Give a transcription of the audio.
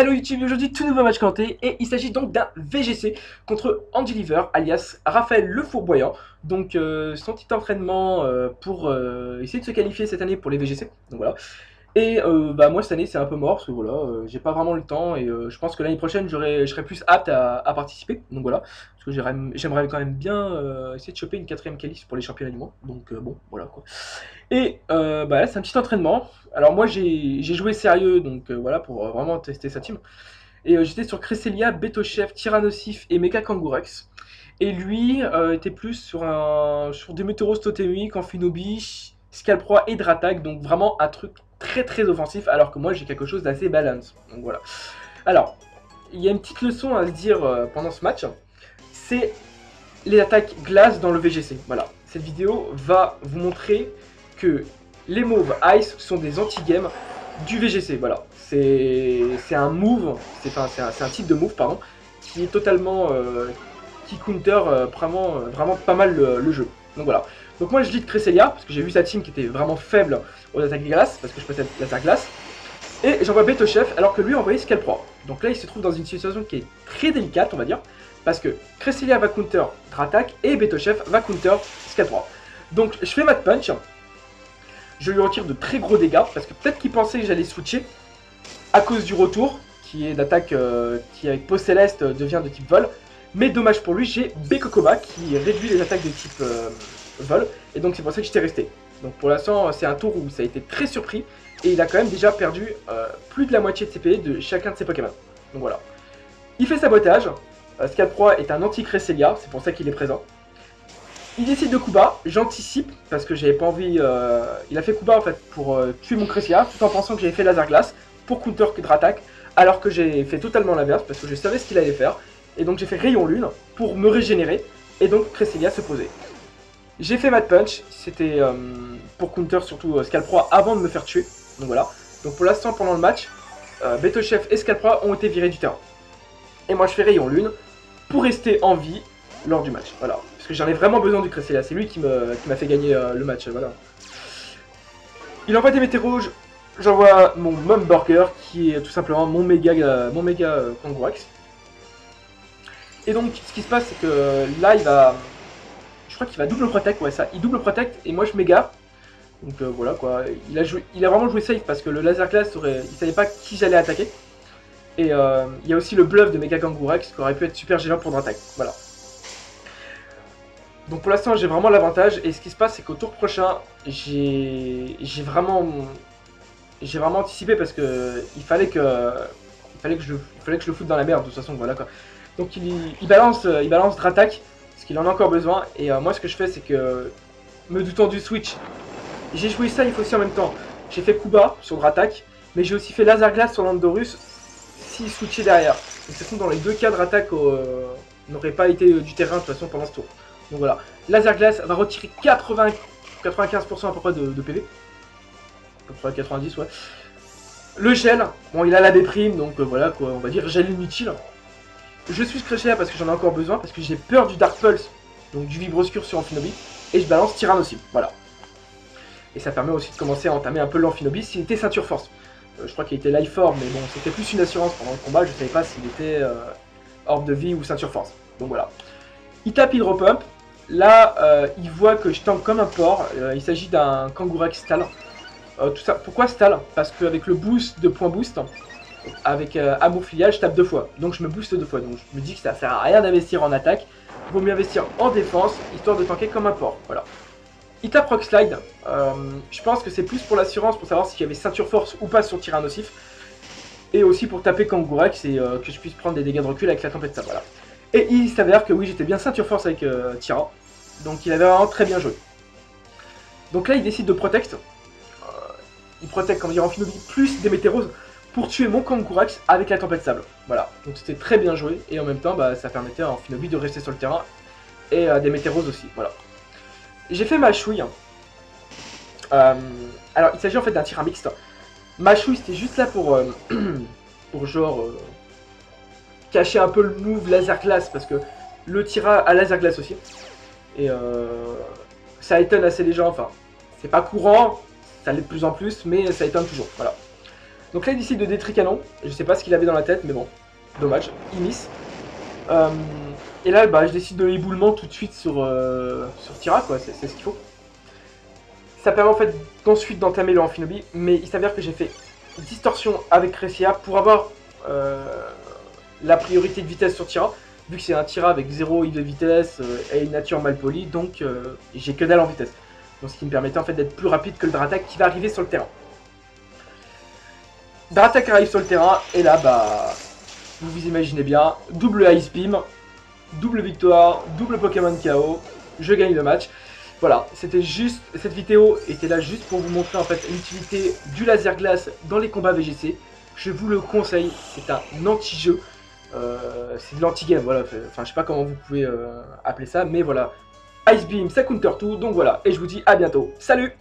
Hello YouTube, aujourd'hui tout nouveau match commenté et il s'agit donc d'un VGC contre Andy Liver alias Raphaël Le Fourboyant. Donc son petit entraînement pour essayer de se qualifier cette année pour les VGC. Donc voilà. Et moi cette année c'est un peu mort parce que voilà, j'ai pas vraiment le temps et je pense que l'année prochaine je serai plus apte à participer. Donc voilà, parce que j'aimerais quand même bien essayer de choper une 4ème qualif pour les championnats du monde. Donc bon, voilà quoi. Et là c'est un petit entraînement. Alors moi j'ai joué sérieux donc voilà pour vraiment tester sa team. Et j'étais sur Cresselia, Betochef, Tyrannosif et Mecha Kangourex. Et lui était plus sur des Météoros totémiques, Amphinobi, Scalproie et Dratak, donc vraiment un truc très très offensif, alors que moi j'ai quelque chose d'assez balance. Donc voilà. Alors, il y a une petite leçon à se dire pendant ce match, c'est les attaques glace dans le VGC. Voilà. Cette vidéo va vous montrer que les moves Ice sont des anti-games du VGC. Voilà. C'est un move, c'est un type de move, pardon, qui est totalement qui counter vraiment pas mal le jeu. Donc voilà. Donc moi je lead Cresselia, parce que j'ai vu sa team qui était vraiment faible aux attaques glace, parce que je possède l'attaque glace. Et j'envoie Betochef alors que lui envoyait Scalproie. Donc là il se trouve dans une situation qui est très délicate on va dire. Parce que Cresselia va counter Dratak et Betochef va counter Scalproie. Donc je fais Mad Punch. Je lui retire de très gros dégâts parce que peut-être qu'il pensait que j'allais switcher à cause du retour qui est d'attaque qui avec Peau Céleste devient de type vol. Mais dommage pour lui, j'ai Bekokoba qui réduit les attaques de type vol. Et donc c'est pour ça que j'étais resté. Donc pour l'instant c'est un tour où ça a été très surpris. Et il a quand même déjà perdu plus de la moitié de ses PV de chacun de ses Pokémon. Donc voilà. Il fait sabotage. Scalproie est un anti-Cresselia, c'est pour ça qu'il est présent. Il décide de coup bas, j'anticipe, parce que j'avais pas envie... il a fait coup bas en fait pour tuer mon Cresselia, tout en pensant que j'avais fait laser glace pour counter Dratak, alors que j'ai fait totalement l'inverse, parce que je savais ce qu'il allait faire. Et donc j'ai fait rayon lune pour me régénérer, et donc Cresselia se posait. J'ai fait Mad Punch, c'était pour counter surtout Scalproie avant de me faire tuer, donc voilà. Donc pour l'instant pendant le match, Betochef et Scalproie ont été virés du terrain. Et moi je fais rayon lune pour rester en vie lors du match, voilà. Parce que j'en ai vraiment besoin du Cresselia, c'est lui qui m'a fait gagner le match, voilà. Il envoie des météros, j'envoie mon Mumburger qui est tout simplement mon méga Kangourex. Et donc ce qui se passe c'est que là il va... Je crois qu'il va double protect, ouais ça, il double protect et moi je méga. Donc voilà quoi, il a vraiment joué safe parce que le laser glace, il savait pas qui j'allais attaquer. Et il y a aussi le bluff de Mecha Kangourex qui aurait pu être super gênant pour Dratak, voilà. Donc pour l'instant j'ai vraiment l'avantage et ce qui se passe c'est qu'au tour prochain j'ai vraiment anticipé parce que il fallait que je le foute dans la merde de toute façon, voilà quoi. Donc il balance Dratak parce qu'il en a encore besoin et moi ce que je fais c'est que me doutant du switch, j'ai joué ça il faut aussi en même temps. J'ai fait coup bas sur Dratak mais j'ai aussi fait laser glace sur Landorus s'il switchait derrière. Donc de toute façon dans les deux cas Dratak n'aurait pas été du terrain de toute façon pendant ce tour. Donc voilà, laser glace va retirer 95% à peu près de PV. À peu près 90, ouais. Le gel, bon il a la déprime, donc voilà quoi, on va dire gel inutile. Je suis Cresselia parce que j'en ai encore besoin, parce que j'ai peur du Dark Pulse, donc du Vibroscure sur Amphinobi, et je balance Tyrannosif, voilà. Et ça permet aussi de commencer à entamer un peu l'Amphinobi s'il était ceinture force. Je crois qu'il était Life Orb, mais bon, c'était plus une assurance pendant le combat, je savais pas s'il était Orbe de vie ou ceinture force. Donc voilà. Il tape Hydro Pump. Là, il voit que je tank comme un porc. Il s'agit d'un Kangourex Stall. Tout ça. Pourquoi Stall? Parce qu'avec le boost de point boost, avec Amour Filial, je tape 2 fois. Donc je me booste 2 fois. Donc je me dis que ça sert à rien d'investir en attaque. Il vaut mieux investir en défense, histoire de tanker comme un porc. Voilà. Il tape Rock Slide. Je pense que c'est plus pour l'assurance, pour savoir s'il y avait ceinture force ou pas sur Tyrannosif. Et aussi pour taper Kangourex et que je puisse prendre des dégâts de recul avec la tempête de sable. Voilà. Et il s'avère que oui, j'étais bien ceinture force avec Tyra. Donc il avait vraiment très bien joué. Donc là, il décide de protect. Il protect, comme dire, Amphinobi plus des Météros pour tuer mon Kangourex avec la tempête de sable. Voilà. Donc c'était très bien joué. Et en même temps, ça permettait à Amphinobi de rester sur le terrain. Et des Météros aussi. Voilà. J'ai fait ma chouille. Alors, il s'agit en fait d'un tir mixte. Ma chouille, c'était juste là pour genre... cacher un peu le move laser glace parce que le Tyra a laser glace aussi et ça étonne assez les gens, enfin c'est pas courant, ça l'est de plus en plus mais ça étonne toujours, voilà. Donc là il décide de détruire canon, je sais pas ce qu'il avait dans la tête mais bon, dommage, il miss. Et là bah, je décide de éboulement tout de suite sur Tira quoi, c'est ce qu'il faut. Ça permet en fait d'ensuite d'entamer le Amphinobi, mais il s'avère que j'ai fait distorsion avec Ressia pour avoir la priorité de vitesse sur Tira, vu que c'est un Tira avec 0 I de vitesse et une nature mal polie, donc j'ai que dalle en vitesse. Donc ce qui me permettait en fait d'être plus rapide que le Dratak qui va arriver sur le terrain. Dratak arrive sur le terrain, et là bah vous vous imaginez bien, double Ice Beam, double victoire, double Pokémon KO, je gagne le match. Voilà, c'était juste, cette vidéo était là juste pour vous montrer en fait l'utilité du laser glace dans les combats VGC. Je vous le conseille, c'est un anti-jeu, c'est de l'anti-game, voilà, enfin je sais pas comment vous pouvez appeler ça, mais voilà. Ice Beam, ça counter tout, donc voilà, et je vous dis à bientôt. Salut!